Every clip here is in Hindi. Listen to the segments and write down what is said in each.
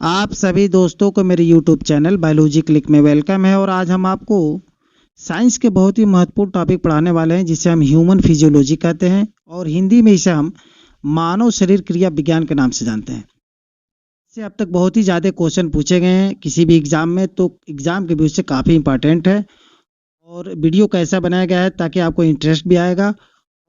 आप सभी दोस्तों को मेरे YouTube चैनल बायोलॉजी क्लिक में वेलकम है। और आज हम आपको साइंस के बहुत ही महत्वपूर्ण टॉपिक पढ़ाने वाले हैं, जिसे हम ह्यूमन फिजियोलॉजी कहते हैं और हिंदी में इसे हम मानव शरीर क्रिया विज्ञान के नाम से जानते हैं। इससे अब तक बहुत ही ज़्यादा क्वेश्चन पूछे गए हैं किसी भी एग्जाम में, तो एग्जाम के व्यू से काफ़ी इंपॉर्टेंट है। और वीडियो कैसा बनाया गया है ताकि आपको इंटरेस्ट भी आएगा।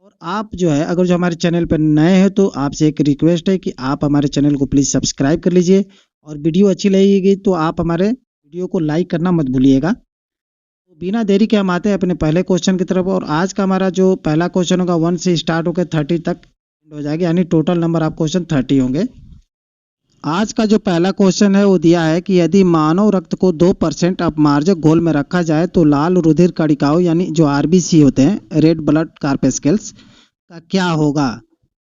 और आप जो है, अगर जो हमारे चैनल पर नए हैं तो आपसे एक रिक्वेस्ट है कि आप हमारे चैनल को प्लीज़ सब्सक्राइब कर लीजिए। और वीडियो अच्छी लगेगी तो आप हमारे वीडियो को लाइक करना मत भूलिएगा। तो बिना देरी के हम आते हैं अपने पहले क्वेश्चन की तरफ। और आज का हमारा जो पहला क्वेश्चन होगा 1 से स्टार्ट होकर 30 तक हो जाएगी, यानी टोटल नंबर आप क्वेश्चन 30 होंगे। आज का जो पहला क्वेश्चन है वो दिया है कि यदि मानव रक्त को 2% अपमार्जक घोल में रखा जाए तो लाल रुधिर कणिकाओं यानी जो आरबीसी होते हैं, रेड ब्लड कार्पेस्कल्स, का क्या होगा।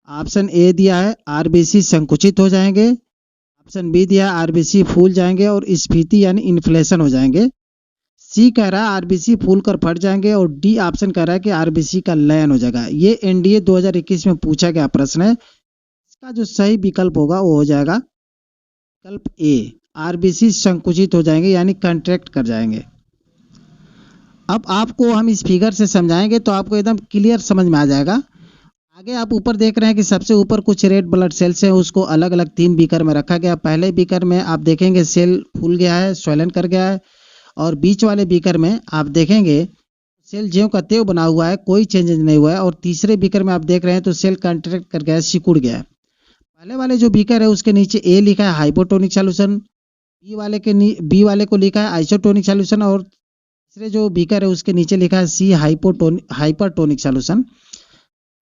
ऑप्शन ए दिया है आरबीसी संकुचित हो जाएंगे, ऑप्शन बी दिया है आरबीसी फूल जाएंगे और स्फीति यानी इन्फ्लेशन हो जाएंगे, सी कह रहा है आरबीसी फूल कर फट जाएंगे, और डी ऑप्शन कह रहा है कि आरबीसी का लयन हो जाएगा। ये एनडीए 2021 में पूछा गया प्रश्न है। इसका जो सही विकल्प होगा वो हो जाएगा विकल्प ए, आरबीसी संकुचित हो जाएंगे यानी कंट्रैक्ट कर जाएंगे। अब आपको हम इस फिगर से समझाएंगे तो आपको एकदम क्लियर समझ में आ जाएगा। आगे आप ऊपर देख रहे हैं कि सबसे ऊपर कुछ रेड ब्लड सेल्स हैं, उसको अलग अलग 3 बीकर में रखा गया। पहले बीकर में आप देखेंगे सेल फूल गया है, स्वेलन कर गया है। और बीच वाले बीकर में आप देखेंगे सेल ज्यों का त्यों बना हुआ है, कोई चेंजेस नहीं हुआ है। और तीसरे बीकर में आप देख रहे हैं तो सेल कंट्रैक्ट कर गया है, सिकुड़ गया है। पहले वाले जो बीकर है उसके नीचे ए लिखा है हाइपोटोनिक सॉल्यूशन, बी वाले को लिखा है आइसोटोनिक सॉल्यूशन, और तीसरे जो बीकर है उसके नीचे लिखा है सी हाइपरटोनिक सॉल्यूशन।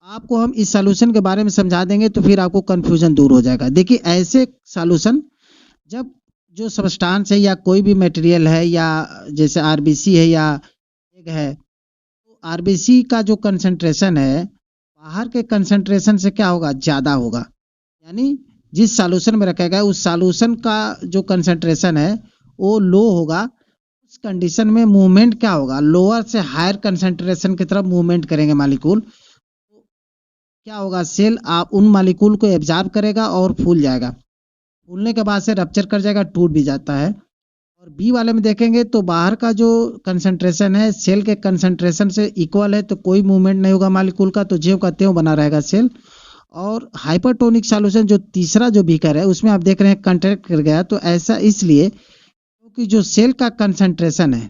आपको हम इस सॉल्यूशन के बारे में समझा देंगे तो फिर आपको कंफ्यूजन दूर हो जाएगा। देखिए, ऐसे सॉल्यूशन जब जो सब्सटेंस है या कोई भी मटेरियल है या जैसे आरबीसी है या एग है, तो आरबीसी का जो कंसंट्रेशन है बाहर के कंसंट्रेशन से क्या होगा, ज़्यादा होगा। यानी जिस सॉल्यूशन में रखा गया उस सॉल्यूशन का जो कंसंट्रेशन है वो लो होगा। उस कंडीशन में मूवमेंट क्या होगा, लोअर से हायर कंसंट्रेशन की तरफ मूवमेंट करेंगे मालिक्यूल। क्या होगा, सेल आप उन मालिक्यूल को एब्जॉर्ब करेगा और फूल जाएगा। फूलने के बाद से रप्चर कर जाएगा, टूट भी जाता है। और बी वाले में देखेंगे तो बाहर का जो कंसंट्रेशन है सेल के कंसंट्रेशन से इक्वल है, तो कोई मूवमेंट नहीं होगा मालिक्यूल का, तो ज्यों का त्यों बना रहेगा सेल। और हाइपरटोनिक सॉल्यूशन जो तीसरा जो बीकर है उसमें आप देख रहे हैं कंट्रैक्ट कर गया, तो ऐसा इसलिए क्योंकि जो सेल का कंसंट्रेशन है,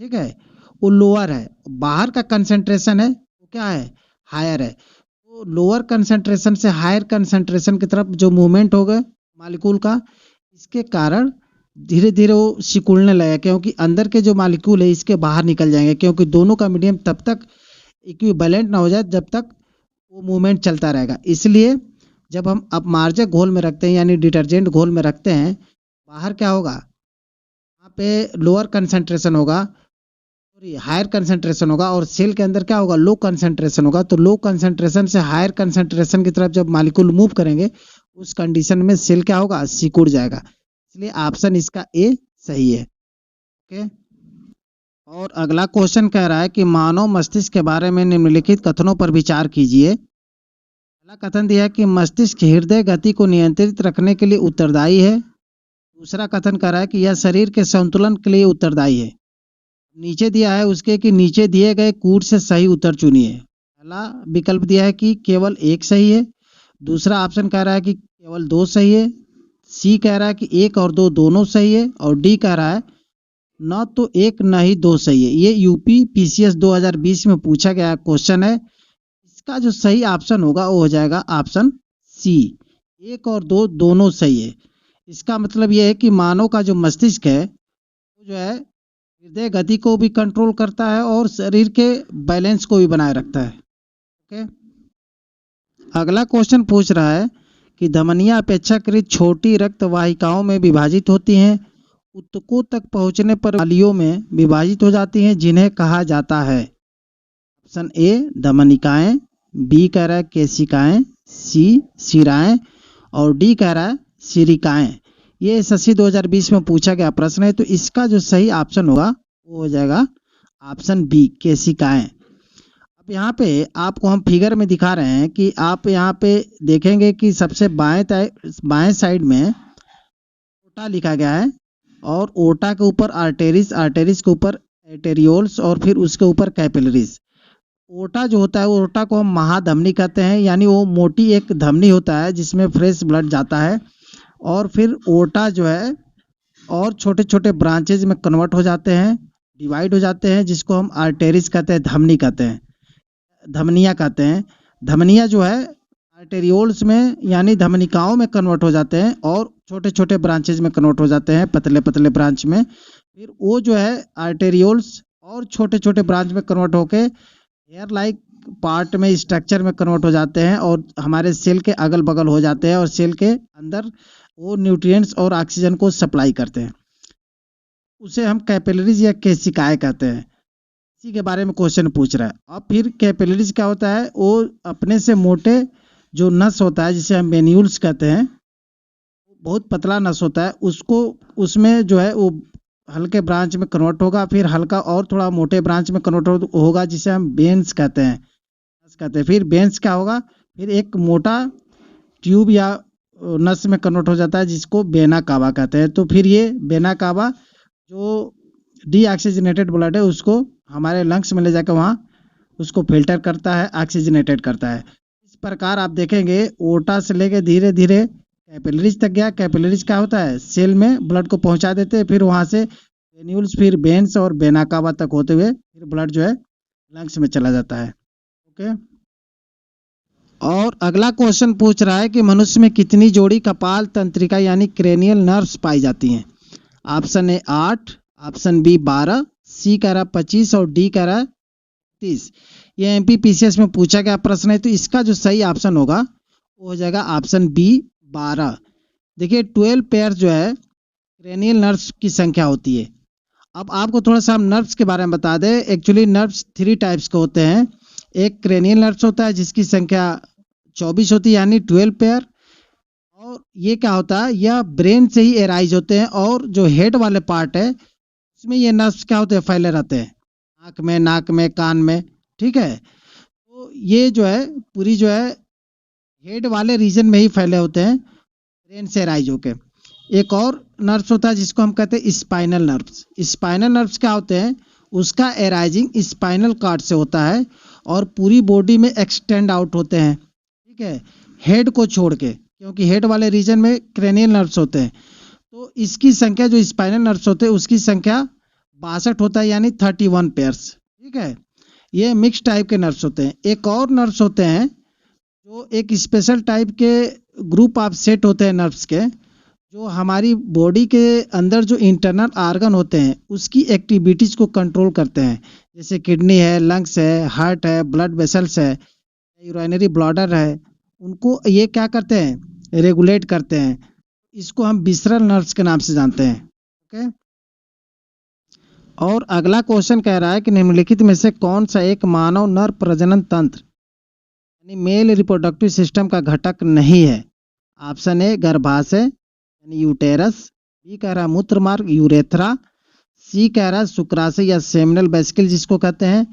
ठीक है, वो लोअर है, बाहर का कंसंट्रेशन है वो क्या है, हायर है। तो लोअर कंसंट्रेशन से हायर कंसंट्रेशन की तरफ जो मूवमेंट होगा मालिक्यूल का, इसके कारण धीरे धीरे वो सिकुड़ने लगेगा, क्योंकि अंदर के जो मालिक्यूल है इसके बाहर निकल जाएंगे, क्योंकि दोनों का मीडियम तब तक इक्विवेलेंट ना हो जाए जब तक वो मूवमेंट चलता रहेगा। इसलिए जब हम अपमार्जक घोल में रखते हैं यानी डिटर्जेंट घोल में रखते हैं, बाहर क्या होगा, यहाँ पे लोअर कंसंट्रेशन होगा, हायर कंसंट्रेशन होगा, और सेल के अंदर क्या होगा, लो कंसंट्रेशन होगा। तो लो कंसंट्रेशन से हायर कंसंट्रेशन की तरफ जब मॉलिक्यूल मूव करेंगे उस कंडीशन में सेल क्या होगा, सिकुड़ जाएगा। इसलिए ऑप्शन इसका ए सही है। ओके। और अगला क्वेश्चन कह रहा है कि मानव मस्तिष्क के बारे में निम्नलिखित कथनों पर विचार कीजिए। पहला कथन दिया है कि मस्तिष्क हृदय गति को नियंत्रित रखने के लिए उत्तरदायी है। दूसरा कथन कह रहा है कि यह शरीर के संतुलन के लिए उत्तरदायी है। नीचे दिया है उसके कि नीचे दिए गए कूट से सही उत्तर चुनिए। पहला विकल्प दिया है कि केवल एक सही है, दूसरा ऑप्शन कह रहा है कि केवल 2 सही है, सी कह रहा है कि 1 और 2 दोनों सही है, और डी कह रहा है न तो 1 न ही 2 सही है। ये यूपी पीसीएस 2020 में पूछा गया क्वेश्चन है। इसका जो सही ऑप्शन होगा वो हो जाएगा ऑप्शन सी, 1 और 2 दोनों सही है। इसका मतलब ये है कि मानव का जो मस्तिष्क है वो जो है हृदय गति को भी कंट्रोल करता है और शरीर के बैलेंस को भी बनाए रखता है। ओके। अगला क्वेश्चन पूछ रहा है कि धमनियां अपेक्षाकृत छोटी रक्त वाहिकाओं में विभाजित होती हैं, ऊतकों तक पहुंचने पर नालियों में विभाजित हो जाती हैं, जिन्हें कहा जाता है। ऑप्शन ए धमनिकाएं, बी कह रहा है केशिकाएं, सी शिराएं, और डी कह रहा है सिरिकाएं। ये एसएससी 2020 में पूछा गया प्रश्न है, तो इसका जो सही ऑप्शन होगा वो हो जाएगा ऑप्शन बी केशिकाएं। अब यहाँ पे आपको हम फिगर में दिखा रहे हैं कि आप यहाँ पे देखेंगे कि सबसे बाएं साइड में ओटा लिखा गया है, और ओटा के ऊपर आर्टेरिस, आर्टेरिस के ऊपर एटेरियोल्स, और फिर उसके ऊपर कैपिलरीज। ओटा जो होता है, वो ओटा को हम महाधमनी कहते हैं, यानी वो मोटी एक धमनी होता है जिसमें फ्रेश ब्लड जाता है, और फिर ओटा जो है और छोटे छोटे ब्रांचेज में कन्वर्ट हो जाते हैं, डिवाइड हो जाते हैं, जिसको हम आर्टेरिस कहते हैं, धमनी कहते हैं, धमनियाँ कहते हैं। धमनियाँ जो है आर्टेरियोल्स में यानी धमनिकाओं में कन्वर्ट हो जाते हैं, और छोटे छोटे ब्रांचेज में कन्वर्ट हो जाते हैं, पतले पतले ब्रांच में। फिर वो जो है आर्टेरियोल्स और छोटे छोटे ब्रांच में कन्वर्ट होके हेयर लाइक पार्ट में, स्ट्रक्चर में कन्वर्ट हो जाते हैं, और हमारे सेल के अगल बगल हो जाते हैं, और सेल के अंदर वो न्यूट्रिएंट्स और ऑक्सीजन को सप्लाई करते हैं। उसे हम कैपिलरीज या केशिकाएं कहते हैं। इसी के बारे में क्वेश्चन पूछ रहा है। अब फिर कैपिलरीज क्या होता है, वो अपने से मोटे जो नस होता है जिसे हम वेन्यूल्स कहते हैं, बहुत पतला नस होता है, उसको उसमें जो है वो हल्के ब्रांच में कन्वर्ट होगा, फिर हल्का और थोड़ा मोटे ब्रांच में कन्वर्ट होगा, जिसे हम वेन्स कहते हैं, नस कहते हैं। फिर वेन्स क्या होगा, फिर एक मोटा ट्यूब या नस में कन्वर्ट हो जाता है, जिसको वेना कावा कहते हैं। तो फिर ये वेना कावा जो डीऑक्सीजनेटेड ब्लड है उसको हमारे लंग्स में ले जाकर वहाँ उसको फिल्टर करता है, ऑक्सीजनेटेड करता है। इस प्रकार आप देखेंगे ओटा से लेके धीरे धीरे कैपिलरीज तक गया। कैपिलरीज क्या होता है, सेल में ब्लड को पहुंचा देते हैं, फिर वहाँ से वेन्यूल्स, फिर वेन्स और वेना कावा तक होते हुए फिर ब्लड जो है लंग्स में चला जाता है। ओके। और अगला क्वेश्चन पूछ रहा है कि मनुष्य में कितनी जोड़ी कपाल तंत्रिका यानी क्रेनियल नर्व्स पाई जाती हैं। ऑप्शन ए 8, ऑप्शन बी 12, सी कह रहा 25 और डी कह रहा 30। ये एमपीपीसीएस में पूछा गया प्रश्न है, तो इसका जो सही ऑप्शन होगा वो हो जाएगा ऑप्शन बी 12। देखिए 12 पेयर जो है क्रेनियल नर्व्स की संख्या होती है। अब आपको थोड़ा सा हम नर्व्स के बारे में बता दें। एक्चुअली नर्व्स 3 टाइप्स के होते हैं। एक क्रेनियल नर्व्स होता है जिसकी संख्या 24 होती है यानी 12 पेयर, और ये क्या होता है, यह ब्रेन से ही एराइज होते हैं, और जो हेड वाले पार्ट है इसमें ये नर्व्स क्या होते हैं, फैले रहते हैं आँख में, नाक में, कान में। ठीक है, तो ये जो है पूरी जो है हेड वाले रीजन में ही फैले होते हैं, ब्रेन से एराइज होके। एक और नर्व्स होता है जिसको हम कहते हैं स्पाइनल नर्व्स। स्पाइनल नर्व्स क्या होते हैं, उसका एराइजिंग स्पाइनल कॉर्ड से होता है, और पूरी बॉडी में एक्सटेंड आउट होते हैं। ठीक है, हेड को छोड़ के, क्योंकि हेड वाले रीजन में क्रेनियल नर्व्स होते हैं। तो इसकी संख्या जो स्पाइनल नर्व्स होते हैं उसकी संख्या 62 होता है यानी 31 पेयर्स। ठीक है, ये मिक्स टाइप के नर्व्स होते हैं। एक और नर्व्स होते हैं जो एक स्पेशल टाइप के ग्रुप ऑफ सेट होते हैं नर्व्स के, जो हमारी बॉडी के अंदर जो इंटरनल आर्गन होते हैं उसकी एक्टिविटीज को कंट्रोल करते हैं, जैसे किडनी है, लंग्स है, हार्ट है, ब्लड वेसल्स है, यूरिनरी ब्लैडर है, उनको ये क्या करते हैं, रेगुलेट करते हैं। इसको हम विसरल नर्व्स के नाम से जानते हैं। ओके। और अगला क्वेश्चन कह रहा है कि निम्नलिखित में से कौन सा एक मानव नर प्रजनन तंत्र यानी मेल रिप्रोडक्टिव सिस्टम का घटक नहीं है। ऑप्शन ए गर्भाशय यानी यूटेरस, बी कह रहा मूत्र मार्ग यूरेथ्रा, सी कह रहा शुक्राशय या सेमिनल वेसिकल जिसको कहते हैं,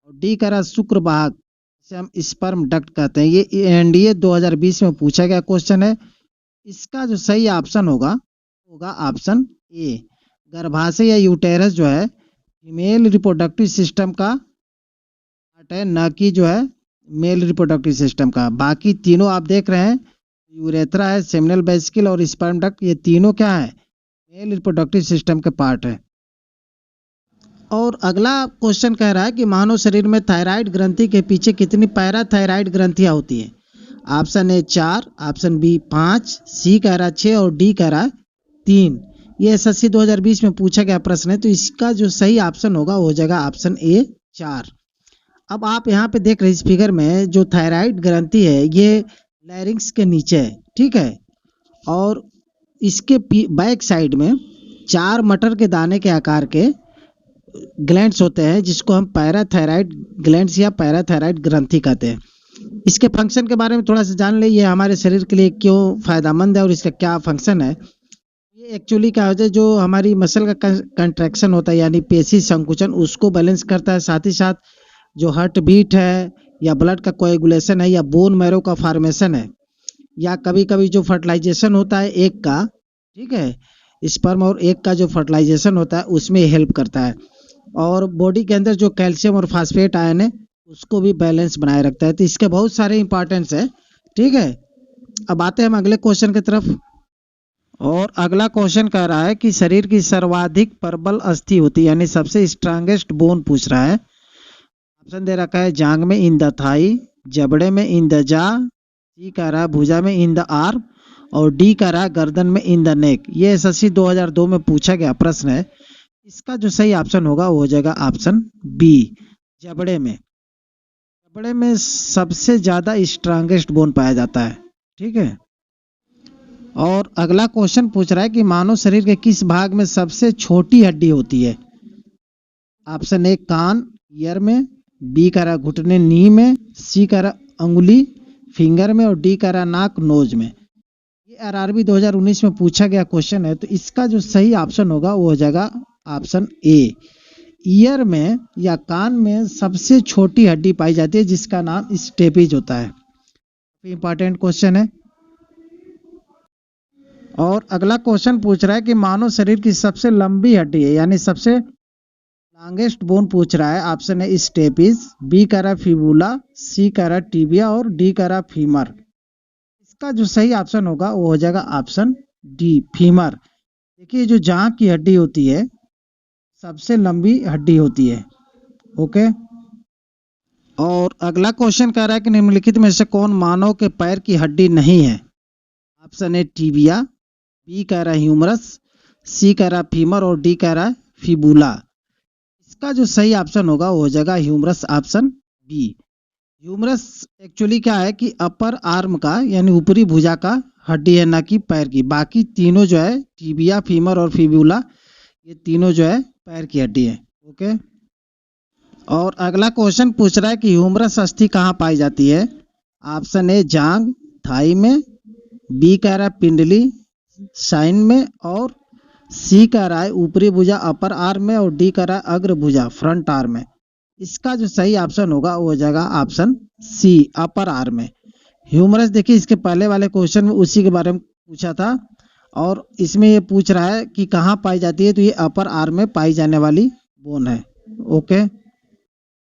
और डी कह रहा शुक्र वाहक जिसे हम स्पर्म डक्ट कहते हैं। ये एनडीए 2020 में पूछा गया क्वेश्चन है। इसका जो सही ऑप्शन होगा ऑप्शन ए, गर्भाशय या यूटेरस जो है फीमेल रिप्रोडक्टिव सिस्टम का पार्ट है, न कि जो है मेल रिप्रोडक्टिव सिस्टम का। बाकी तीनों आप देख रहे हैं, यूरेथ्रा है, सेमिनल वेसिकल और स्पर्म डक्ट, ये तीनों क्या है, मेल रिप्रोडक्टिव सिस्टम के पार्ट है। और अगला क्वेश्चन कह रहा है कि मानव शरीर में थायराइड ग्रंथि के पीछे कितनी पैराथायराइड ग्रंथियां होती है। ऑप्शन ए 4, ऑप्शन बी 5, सी कह रहा 6 और डी कह रहा 3। ये एसएससी 2020 में पूछा गया प्रश्न है, तो इसका जो सही ऑप्शन होगा हो जाएगा ऑप्शन ए 4। अब आप यहाँ पे देख रहे हैं इस फिगर में जो थायराइड ग्रंथि है ये लैरिंक्स के नीचे है। ठीक है, और इसके बैक साइड में 4 मटर के दाने के आकार के ग्लैंड्स होते हैं जिसको हम पैराथायराइड ग्लैंड्स या पैराथायराइड ग्रंथि कहते हैं। इसके फंक्शन के बारे में थोड़ा सा जान ले, ये हमारे शरीर के लिए क्यों फायदेमंद है और इसका क्या फंक्शन है। ये एक्चुअली क्या होता है, जो हमारी मसल का कंट्रैक्शन होता है यानी पेशी संकुचन, उसको बैलेंस करता है। साथ ही साथ जो हार्ट बीट है या ब्लड का कोएगुलेशन है या बोन मैरो का फॉर्मेशन है, या कभी कभी जो फर्टिलाइजेशन होता है एग का, ठीक है, स्पर्म और एग का जो फर्टिलाइजेशन होता है उसमें हेल्प करता है, और बॉडी के अंदर जो कैल्शियम और फास्फेट आयन है उसको भी बैलेंस बनाए रखता है। तो इसके बहुत सारे इंपॉर्टेंस है। ठीक है, अब आते हैं हम अगले क्वेश्चन की तरफ। और अगला क्वेश्चन कह रहा है कि शरीर की सर्वाधिक प्रबल अस्थि होती है, यानी सबसे स्ट्रांगेस्ट बोन पूछ रहा है। ऑप्शन दे रखा है जांग में इन द थाई, जबड़े में इन द जा, सी कह रहा है भुजा में इन द आर्म, और डी कह रहा है गर्दन में इन द नेक। ये एसएससी 2002 में पूछा गया प्रश्न है। इसका जो सही ऑप्शन होगा वो हो जाएगा ऑप्शन बी, जबड़े में। जबड़े में सबसे ज्यादा स्ट्रांगेस्ट बोन पाया जाता है। ठीक है, और अगला क्वेश्चन पूछ रहा है कि मानव शरीर के किस भाग में सबसे छोटी हड्डी होती है। ऑप्शन ए कान ईयर में, बी कह रहा घुटने नी में, सी कह रहा अंगुली फिंगर में, और डी कह रहा नाक नोज में। ये आरआरबी 2019 में पूछा गया क्वेश्चन है। तो इसका जो सही ऑप्शन होगा वो हो जाएगा ऑप्शन ए, ईयर में या कान में सबसे छोटी हड्डी पाई जाती है जिसका नाम स्टेपिज होता है। इंपॉर्टेंट क्वेश्चन है। और अगला क्वेश्चन पूछ रहा है कि मानव शरीर की सबसे लंबी हड्डी है, यानी सबसे लॉन्गेस्ट बोन पूछ रहा है। ऑप्शन है स्टेपिस, बी कह रहा फिबुला, सी कह रहा टिबिया, और डी कह रहा फीमर। इसका जो सही ऑप्शन होगा वो हो जाएगा ऑप्शन डी, फीमर। देखिए जो जांघ की हड्डी होती है सबसे लंबी हड्डी होती है। ओके, और अगला क्वेश्चन कह रहा है कि निम्नलिखित में से कौन मानव के पैर की हड्डी नहीं है। ऑप्शन ए टिबिया, बी कह रहा है ह्यूमरस, सी कह रहा फीमर, और डी कह रहा है फिबुला। इसका जो सही ऑप्शन होगा वो हो जाएगा humerus, option B. Humerus actually क्या है कि अपर आर्म का यानी ऊपरी भुजा का हड्डी है, ना कि पैर की। बाकी तीनों जो है टिबिया, फीमर और फिबुला, ये तीनों जो है पैर की हड्डी है। ओके, और अगला क्वेश्चन पूछ रहा है कि ह्यूमरस अस्थि कहाँ पाई जाती है। ऑप्शन ए जांग थाई में, बी कह रहा है पिंडली साइन में, और सी कह रहा है ऊपरी भुजा अपर आर्म में, और डी कह रहा है अग्र भुजा फ्रंट आर्म में। इसका जो सही ऑप्शन होगा वो हो जाएगा ऑप्शन सी, अपर आर्म में। ह्यूमरस देखिए इसके पहले वाले क्वेश्चन में उसी के बारे में पूछा था, और इसमें ये पूछ रहा है कि कहाँ पाई जाती है। तो ये अपर आर्म में पाई जाने वाली बोन है। ओके,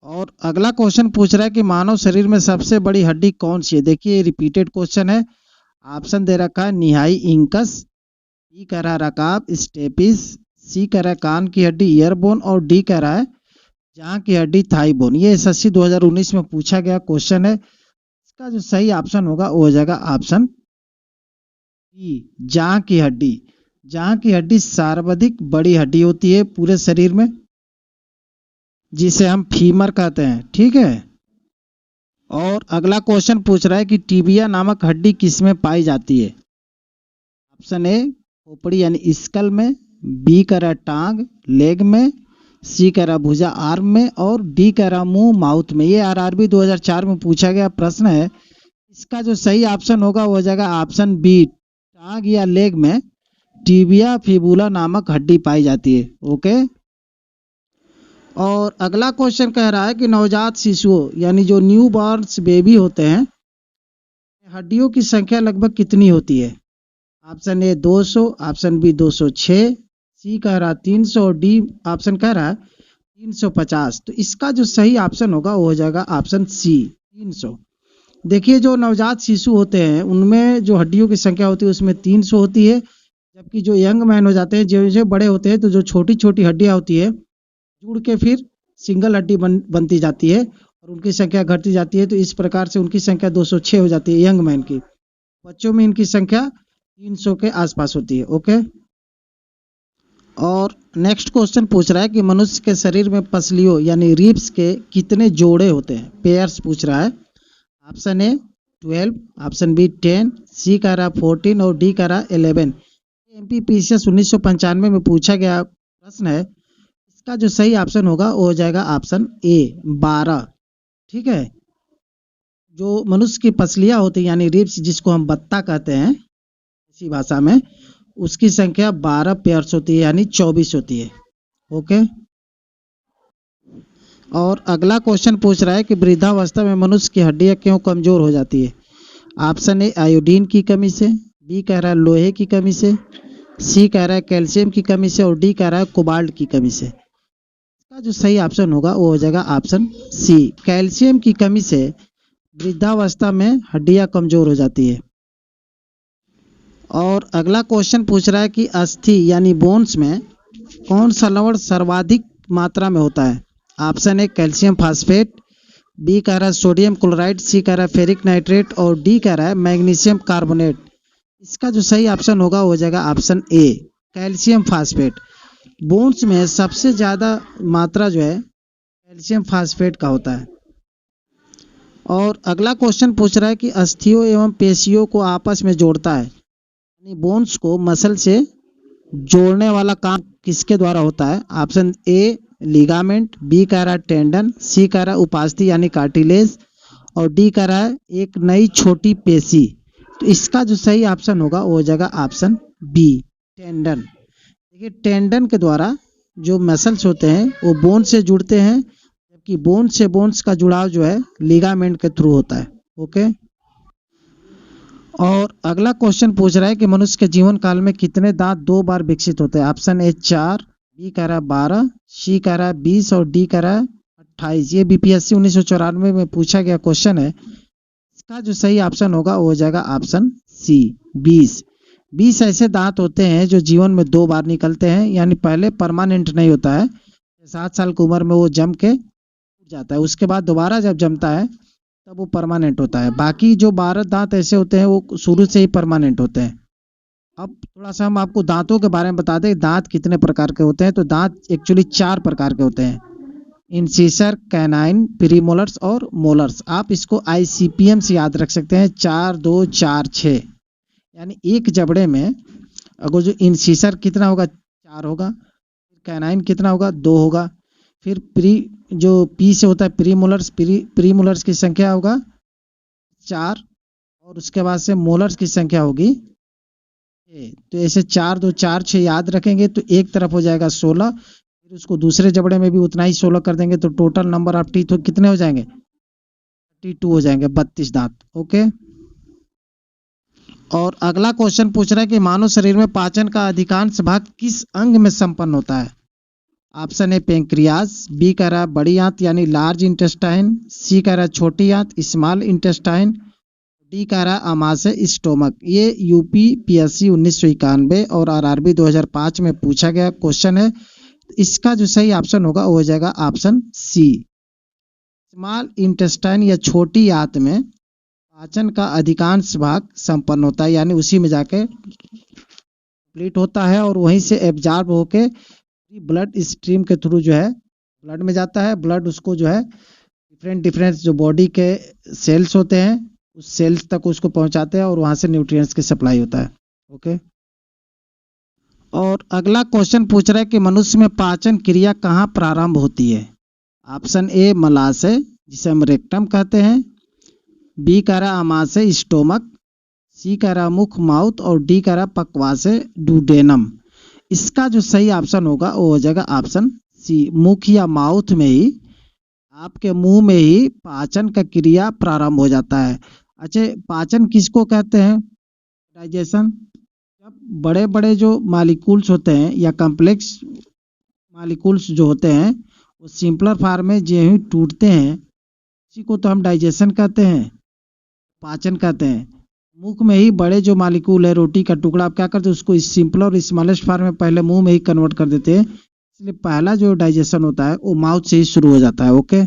और अगला क्वेश्चन पूछ रहा है कि मानव शरीर में सबसे बड़ी हड्डी कौन सी है। देखिए ये रिपीटेड क्वेश्चन है। ऑप्शन दे रखा है निहाई इंकस, बी कह रहा है रकाब स्टेपिस, सी कह रहा है कान की हड्डी ईयर बोन, और डी कह रहा है जांघ की हड्डी थाई बोन। ये एसएससी 2019 में पूछा गया क्वेश्चन है। इसका जो सही ऑप्शन होगा वो हो जाएगा ऑप्शन बी, जांघ की हड्डी। जांघ की हड्डी सर्वाधिक बड़ी हड्डी होती है पूरे शरीर में, जिसे हम फीमर कहते हैं। ठीक है, और अगला क्वेश्चन पूछ रहा है कि टिबिया नामक हड्डी किसमें पाई जाती है। ऑप्शन ए खोपड़ी यानी स्कल में, बी कह रहा टांग लेग में, सी कह रहा भुजा आर्म में, और डी कह रहा मुंह माउथ में। ये आरआरबी 2004 में पूछा गया प्रश्न है। इसका जो सही ऑप्शन होगा वो हो जाएगा ऑप्शन बी, टांग या लेग में टिबिया फिबुला नामक हड्डी पाई जाती है। ओके, और अगला क्वेश्चन कह रहा है कि नवजात शिशुओं यानी जो न्यू बॉर्न्स बेबी होते हैं, हड्डियों की संख्या लगभग कितनी होती है। ऑप्शन ए 200, ऑप्शन बी 206, सी कह रहा 300, और डी ऑप्शन कह रहा है 350। तो इसका जो सही ऑप्शन होगा वो हो जाएगा ऑप्शन सी, 300। देखिए जो नवजात शिशु होते हैं उनमें जो हड्डियों की संख्या होती है उसमें 300 होती है, जबकि जो यंग मैन हो जाते हैं, जो बड़े होते हैं, तो जो छोटी छोटी हड्डियां होती है जुड़ के फिर सिंगल हड्डी बनती जाती है, और उनकी संख्या घटती जाती है। तो इस प्रकार से उनकी संख्या 206 हो जाती है यंग मैन की। बच्चों में इनकी संख्या 300 के आसपास होती है। ओके, और नेक्स्ट क्वेश्चन पूछ रहा है कि मनुष्य के शरीर में पसलियों यानी रिब्स के कितने जोड़े होते हैं, पेयर्स पूछ रहा है। ऑप्शन ए 12, ऑप्शन बी 10, सी कह रहा 14, और डी कह रहा 11। एमपीपीसीएस 1995 में पूछा गया प्रश्न है। इसका जो सही ऑप्शन होगा वो हो जाएगा ऑप्शन ए 12। ठीक है, जो मनुष्य की पसलियां होती हैं यानी रिब्स, जिसको हम बत्ता कहते हैं इसी भाषा में, उसकी संख्या 12 पेयर्स होती है यानी 24 होती है। ओके, और अगला क्वेश्चन पूछ रहा है कि वृद्धावस्था में मनुष्य की हड्डियां क्यों कमजोर हो जाती है। ऑप्शन ए आयोडीन की कमी से, बी कह रहा है लोहे की कमी से, सी कह रहा है कैल्शियम की कमी से और डी कह रहा है कोबाल्ट की कमी से। इसका जो सही ऑप्शन होगा वो हो जाएगा ऑप्शन सी, कैल्शियम की कमी से वृद्धावस्था में हड्डियां कमजोर हो जाती है। और अगला क्वेश्चन पूछ रहा है कि अस्थि यानी बोन्स में कौन सा लवण सर्वाधिक मात्रा में होता है। Option A calcium phosphate, B कह रहा है सोडियम क्लोराइड, सी कह रहा है फेरिक नाइट्रेट और डी कह रहा है मैग्नीशियम कार्बोनेट। इसका जो सही ऑप्शन होगा वो हो जाएगा option A, calcium phosphate. Bones में सबसे ज़्यादा मात्रा जो है कैल्शियम फास्फेट का होता है। और अगला क्वेश्चन पूछ रहा है कि अस्थियों एवं पेशियों को आपस में जोड़ता है, यानी बोन्स को मसल से जोड़ने वाला काम किसके द्वारा होता है। ऑप्शन ए लिगामेंट, बी कह रहा है टेंडन, सी कह रहा है उपास्थि यानी कार्टिलेज और डी कह रहा है एक नई छोटी पेशी। तो इसका जो सही ऑप्शन होगा वो हो जाएगा ऑप्शन बी, टेंडन। देखिए टेंडन के द्वारा जो मसल्स होते हैं वो बोन से जुड़ते हैं, जबकि बोन से बोन्स का जुड़ाव जो है लिगामेंट के थ्रू होता है। ओके। और अगला क्वेश्चन पूछ रहा है कि मनुष्य के जीवन काल में कितने दांत 2 बार विकसित होते हैं। ऑप्शन ए 4, बी कह रहा है 12, सी कह रहा है 20 और डी कह रहा है 28। ये बीपीएससी 1994 में पूछा गया क्वेश्चन है। इसका जो सही ऑप्शन होगा वो हो जाएगा ऑप्शन सी, 20। 20 ऐसे दांत होते हैं जो जीवन में 2 बार निकलते हैं, यानी पहले परमानेंट नहीं होता है, 7 साल की उम्र में वो जम के टूट जाता है, उसके बाद दोबारा जब जमता है तब वो परमानेंट होता है। बाकी जो 12 दांत ऐसे होते हैं वो शुरू से ही परमानेंट होते हैं। अब थोड़ा सा हम आपको दांतों के बारे में बता दें, दांत कितने प्रकार के होते हैं। तो दांत एक्चुअली 4 प्रकार के होते हैं, इंसिसर, कैनाइन, प्रीमोलर्स और मोलर्स। आप इसको आईसीपीएम से याद रख सकते हैं, 4 2 4 6। यानी एक जबड़े में अगर जो इंसिसर कितना होगा 4 होगा, कैनाइन कितना होगा 2 होगा, फिर जो पी से होता है प्रीमोलर्स की संख्या होगा 4 और उसके बाद से मोलर्स की संख्या होगी 6। तो ऐसे 4 2 4 6 याद रखेंगे तो एक तरफ हो जाएगा 16, फिर उसको दूसरे जबड़े में भी उतना ही 16 कर देंगे तो टोटल नंबर ऑफ टीथ कितने हो जाएंगे 32 हो जाएंगे, 32 दांत। ओके। और अगला क्वेश्चन पूछ रहा है कि मानव शरीर में पाचन का अधिकांश भाग किस अंग में संपन्न होता है। ऑप्शन ए पेंक्रियाज, बी कह रहा है बड़ी आंत यानी लार्ज इंटेस्टाइन, सी कह रहा है छोटी आंत स्मॉल इंटेस्टाइन, डी कह रहा है आमाशय स्टोमक। ये यूपी पीएससी 1991 और आरआरबी 2005 में पूछा गया क्वेश्चन है। इसका जो सही ऑप्शन होगा वो हो जाएगा ऑप्शन सी, स्मॉल इंटेस्टाइन या छोटी आंत में पाचन का अधिकांश भाग संपन्न होता है, यानी उसी में जाके कंप्लीट होता है और वहीं से एब्जॉर्ब होके ब्लड स्ट्रीम के थ्रू जो है ब्लड में जाता है। ब्लड उसको जो है डिफरेंट जो बॉडी के सेल्स होते हैं उस सेल्स तक उसको पहुंचाते हैं और वहां से न्यूट्रिएंट्स की सप्लाई होता है। ओके। और अगला क्वेश्चन पूछ रहा है कि मनुष्य में पाचन क्रिया कहाँ प्रारंभ होती है। ऑप्शन ए मलाशय जिसे हम रेक्टम कहते हैं, बी कह रहा आमाशय स्टोमक, सी कह रहा मुख माउथ और डी कह रहा पक्वाशय डुडेनम। इसका जो सही ऑप्शन होगा वो हो जाएगा ऑप्शन सी, मुख या माउथ में ही, आपके मुंह में ही पाचन का क्रिया प्रारंभ हो जाता है। अच्छा, पाचन किसको कहते हैं, डाइजेशन। जब बड़े बड़े जो मालिक्यूल्स होते हैं या कॉम्प्लेक्स मालिक्यूल्स जो होते हैं वो सिंपलर फॉर्म में जो ही टूटते हैं उसी को तो हम डाइजेशन कहते हैं, पाचन कहते हैं। मुख में ही बड़े जो मालिक्यूल है, रोटी का टुकड़ा, आप क्या करते हैं उसको सिंपल और स्मॉलेस्ट फॉर्म में पहले मुंह में ही कन्वर्ट कर देते हैं, इसलिए पहला जो डाइजेशन होता है वो माउथ से ही शुरू हो जाता है। ओके।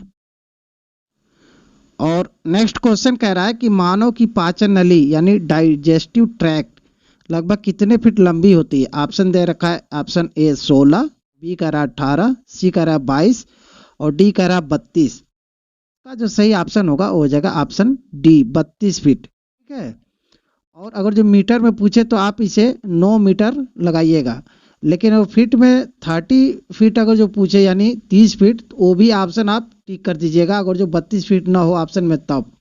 और नेक्स्ट क्वेश्चन कह रहा है कि मानव की पाचन नली यानी डाइजेस्टिव ट्रैक्ट लगभग कितने फीट लंबी होती है। ऑप्शन दे रखा है, ऑप्शन ए 16, बी कह रहा 18, सी कह रहा 22 और डी कह रहा 32। का जो सही ऑप्शन होगा वो हो जाएगा ऑप्शन डी, 32 फीट। ठीक है। और अगर जो मीटर में पूछे तो आप इसे 9 मीटर लगाइएगा, लेकिन वो फीट में 30 फीट अगर जो पूछे यानी 30 फीट तो वो भी ऑप्शन आप टिक कर दीजिएगा, अगर जो 32 फीट ना हो ऑप्शन में तब।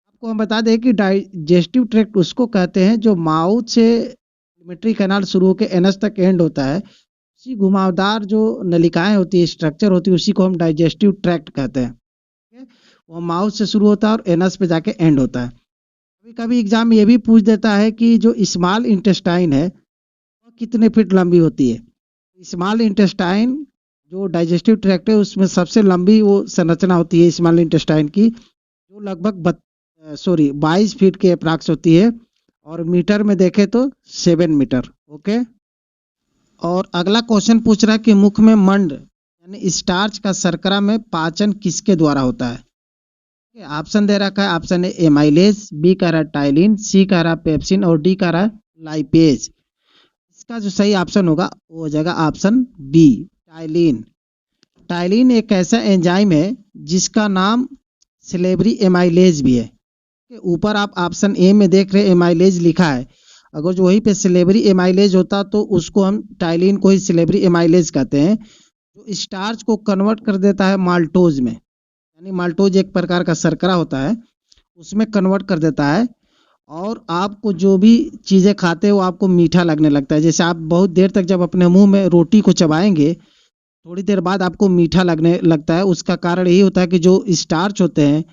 आपको हम बता दें कि डाइजेस्टिव ट्रैक्ट उसको कहते हैं जो माउथ से एलिमेंट्री कैनाल शुरू होकर एनस तक एंड होता है, उसी घुमावदार जो नलिकाएं होती है, स्ट्रक्चर होती है, उसी को हम डाइजेस्टिव ट्रैक्ट कहते हैं। वो माउथ से शुरू होता है और एनस पे जाके एंड होता है। कभी कभी एग्जाम ये भी पूछ देता है कि जो स्मॉल इंटेस्टाइन है कितने फीट लंबी होती है? स्मॉल इंटेस्टाइन जो डाइजेस्टिव ट्रैक्ट है उसमें सबसे लंबी वो संरचना होती है स्मॉल इंटेस्टाइन की, जो लगभग 22 फीट के अप्रॉक्स होती है, और मीटर में देखें तो 7 मीटर। ओके। और अगला क्वेश्चन पूछ रहा है कि मुख में मंड यानी स्टार्च का शर्करा में पाचन किसके द्वारा होता है? ऑप्शन दे रखा है, ऑप्शन ए एमाइलेज, बी कह रहा है टाइलिन, सी कह रहा है पेप्सिन और डी कह रहा है लाइपेज। इसका जो सही ऑप्शन होगा वो हो जाएगा ऑप्शन बी, टाइलिन। टाइलिन एक ऐसा एंजाइम है जिसका नाम सिलेबरी एमाइलेज भी है। ऊपर आप ऑप्शन ए में देख रहे एमाइलेज लिखा है, अगर जो वहीं पे सिलेबरी एमाइलेज होता तो उसको हम टाइलिन को ही सिलेबरी एमाइलेज कहते हैं, जो स्टार्च को कन्वर्ट कर देता है माल्टोज में, यानी माल्टोज एक प्रकार का शर्करा होता है, उसमें कन्वर्ट कर देता है, और आपको जो भी चीज़ें खाते हो आपको मीठा लगने लगता है। जैसे आप बहुत देर तक जब अपने मुंह में रोटी को चबाएंगे, थोड़ी देर बाद आपको मीठा लगने लगता है। उसका कारण यही होता है कि जो स्टार्च होते हैं,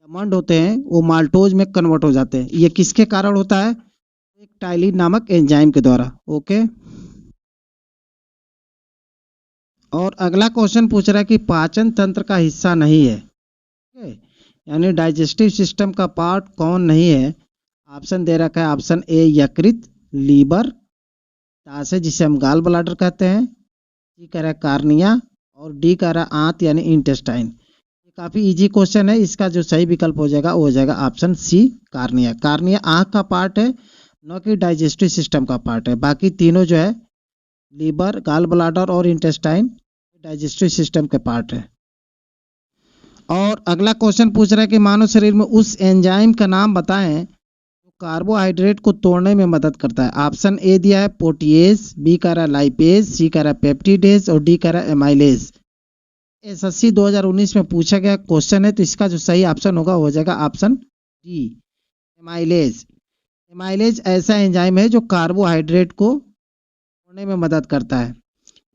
मंड होते हैं, वो माल्टोज में कन्वर्ट हो जाते हैं। ये किसके कारण होता है? एक टाइलिन नामक एंजाइम के द्वारा। ओके। और अगला क्वेश्चन पूछ रहा है कि पाचन तंत्र का हिस्सा नहीं है, यानी डाइजेस्टिव सिस्टम का पार्ट कौन नहीं है? ऑप्शन दे रखा है, ऑप्शन ए यकृत, लीवर, तासे जिसे हम गाल ब्लाडर कहते हैं, सी कह रहा है कार्निया, और डी कह रहा है आंत यानी इंटेस्टाइन। ये काफ़ी इजी क्वेश्चन है, इसका जो सही विकल्प हो जाएगा वो हो जाएगा ऑप्शन सी, कार्निया। कार्निया आंख का पार्ट है, न कि डाइजेस्टिव सिस्टम का पार्ट है। बाकी तीनों जो है लीवर, गाल ब्लाडर और इंटेस्टाइन डाइजेस्टिव सिस्टम के पार्ट है। और अगला क्वेश्चन पूछ रहा है कि मानव शरीर में उस एंजाइम का नाम बताएं कार्बोहाइड्रेट को तोड़ने में मदद करता है। ऑप्शन ए दिया है प्रोटीएज, बी कह रहा है लाइपेज, सी कह रहा है पेप्टिडेज और डी कह रहा है एमाइलेज। एसएससी 2019 में पूछा गया क्वेश्चन है, तो इसका जो सही ऑप्शन होगा हो जाएगा ऑप्शन डी, एमाइलेज। एमाइलेज ऐसा एंजाइम है जो कार्बोहाइड्रेट को तोड़ने में मदद करता है।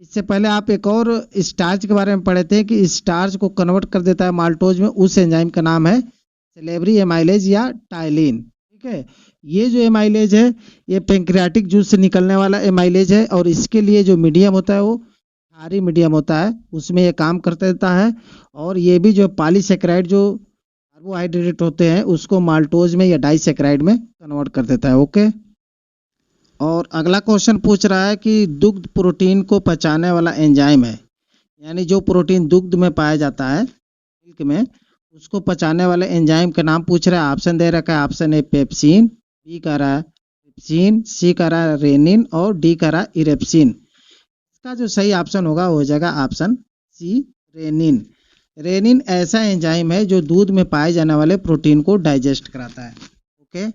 इससे पहले आप एक और स्टार्च के बारे में पढ़े थे कि स्टार्च को कन्वर्ट कर देता है माल्टोज में, उस एंजाइम का नाम है सिलेबरी एमाइलेज या टाइलिन। ठीक है। ये जो एमाइलेज है ये पेंक्रियाटिक जूस से निकलने वाला एमाइलेज है, और इसके लिए जो मीडियम होता है वो क्षारीय मीडियम होता है, उसमें ये काम कर देता है। और ये भी जो पॉलीसेकेराइड जो कार्बोहाइड्रेट होते हैं उसको माल्टोज में या डाइसेकेराइड में कन्वर्ट कर देता है। ओके। और अगला क्वेश्चन पूछ रहा है कि दुग्ध प्रोटीन को पचाने वाला एंजाइम है, यानी जो प्रोटीन दुग्ध में पाया जाता है, मिल्क में, उसको पचाने वाले एंजाइम का नाम पूछ रहा है। ऑप्शन दे रखा है, ऑप्शन ए पेप्सिन, बी कह रहा है पेप्सिन, सी कह रहा है रेनिन और डी कह रहा है इरेप्सिन। इसका जो सही ऑप्शन होगा हो जाएगा ऑप्शन सी, रेनिन। रेनिन ऐसा एंजाइम है जो दूध में पाए जाने वाले प्रोटीन को डाइजेस्ट कराता है। ओके।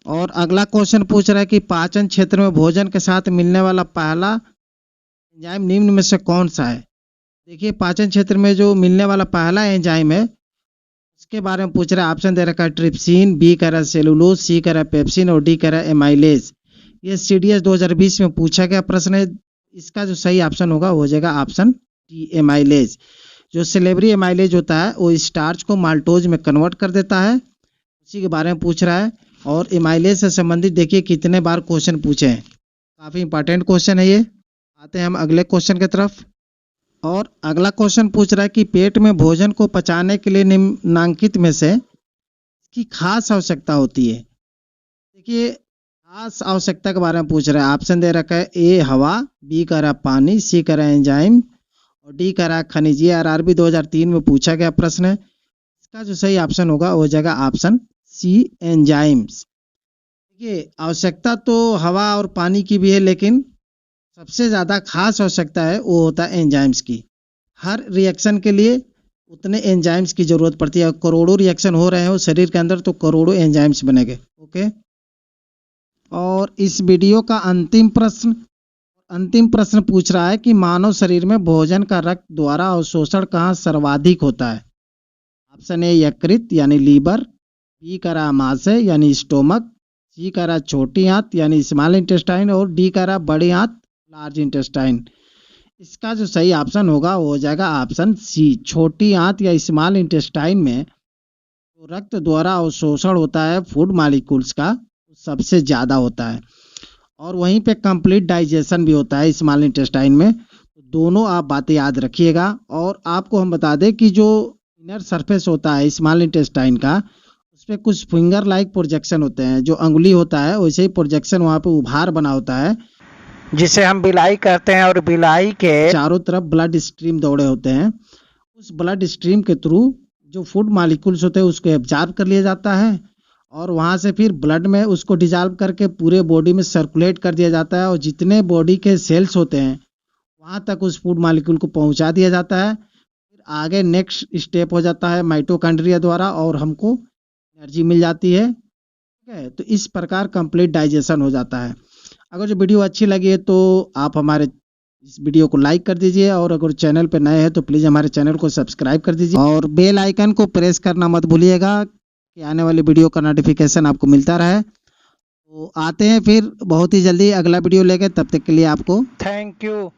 और अगला क्वेश्चन पूछ रहा है कि पाचन क्षेत्र में भोजन के साथ मिलने वाला पहला एंजाइम निम्न में से कौन सा है? देखिए, पाचन क्षेत्र में जो मिलने वाला पहला एंजाइम है उसके बारे में पूछ रहा है। ऑप्शन दे रखा है ट्रिप्सिन, बी कह रहा है सेलुलोज, सी कह रहा है पेप्सिन और डी कह रहा है एमाइलेज। ये सीडीएस 2020 में पूछा गया प्रश्न है। इसका जो सही ऑप्शन होगा हो जाएगा ऑप्शन डी, एमाइलेज। जो सिलेबरी एमाइलेज होता है वो स्टार्च को माल्टोज में कन्वर्ट कर देता है, उसी के बारे में पूछ रहा है। और एमाइलेज से संबंधित देखिए कितने बार क्वेश्चन पूछे हैं, काफ़ी इंपॉर्टेंट क्वेश्चन है ये। आते हैं हम अगले क्वेश्चन की तरफ। और अगला क्वेश्चन पूछ रहा है कि पेट में भोजन को पचाने के लिए निम्नलिखित में से इसकी खास आवश्यकता होती है। देखिए, खास आवश्यकता के बारे में पूछ रहा है। ऑप्शन दे रखा है ए हवा, बी कह रहा है पानी, सी कह रहा है एंजाइम और डी कह रहा है खनिज। ये आरआरबी 2003 में पूछा गया प्रश्न है। इसका जो सही ऑप्शन होगा हो जाएगा ऑप्शन सी, एंजाइम्स। देखिए, आवश्यकता तो हवा और पानी की भी है, लेकिन सबसे ज़्यादा खास आवश्यकता है वो होता है एंजाइम्स की। हर रिएक्शन के लिए उतने एंजाइम्स की ज़रूरत पड़ती है। करोड़ों रिएक्शन हो रहे हो शरीर के अंदर तो करोड़ों एंजाइम्स बनेंगे। ओके। और इस वीडियो का अंतिम प्रश्न पूछ रहा है कि मानव शरीर में भोजन का रक्त द्वारा अवशोषण कहाँ सर्वाधिक होता है? ऑप्शन ए यकृत यानी लीवर, बी कह रहा आमाशय यानी स्टोमक, सी कह रहा छोटी आंत यानी स्मॉल इंटेस्टाइन और डी कह रहा बड़ी आंत लार्ज इंटेस्टाइन। इसका जो सही ऑप्शन होगा वो हो जाएगा ऑप्शन सी, छोटी आंत या स्मॉल इंटेस्टाइन में जो रक्त द्वारा अवशोषण होता है फूड मॉलिक्यूल्स का सबसे ज़्यादा होता है। और वहीं पे कंप्लीट डाइजेशन भी होता है स्मॉल इंटेस्टाइन में। दोनों आप बातें याद रखिएगा। और आपको हम बता दें कि जो इनर सरफेस होता है स्मॉल इंटेस्टाइन का, उस पे कुछ फिंगर लाइक प्रोजेक्शन होते हैं, जो अंगुली होता है वैसे ही प्रोजेक्शन वहाँ पे उभार बना होता है, जिसे हम बिलाई कहते हैं। और बिलाई के चारों तरफ ब्लड स्ट्रीम दौड़े होते हैं। उस ब्लड स्ट्रीम के थ्रू जो फूड मॉलिक्यूल्स होते हैं उसको एब्जॉर्ब कर लिया जाता है, और वहाँ से फिर ब्लड में उसको डिजॉल्व करके पूरे बॉडी में सर्कुलेट कर दिया जाता है, और जितने बॉडी के सेल्स होते हैं वहाँ तक उस फूड मॉलिक्यूल को पहुँचा दिया जाता है। फिर आगे नेक्स्ट स्टेप हो जाता है माइटोकॉन्ड्रिया द्वारा, और हमको एनर्जी मिल जाती है। ठीक है, तो इस प्रकार कंप्लीट डाइजेशन हो जाता है। अगर जो वीडियो अच्छी लगी है तो आप हमारे इस वीडियो को लाइक कर दीजिए, और अगर चैनल पे नए हैं तो प्लीज़ हमारे चैनल को सब्सक्राइब कर दीजिए, और बेल आइकन को प्रेस करना मत भूलिएगा कि आने वाली वीडियो का नोटिफिकेशन आपको मिलता रहे। तो आते हैं फिर बहुत ही जल्दी अगला वीडियो लेकर, तब तक के लिए आपको थैंक यू।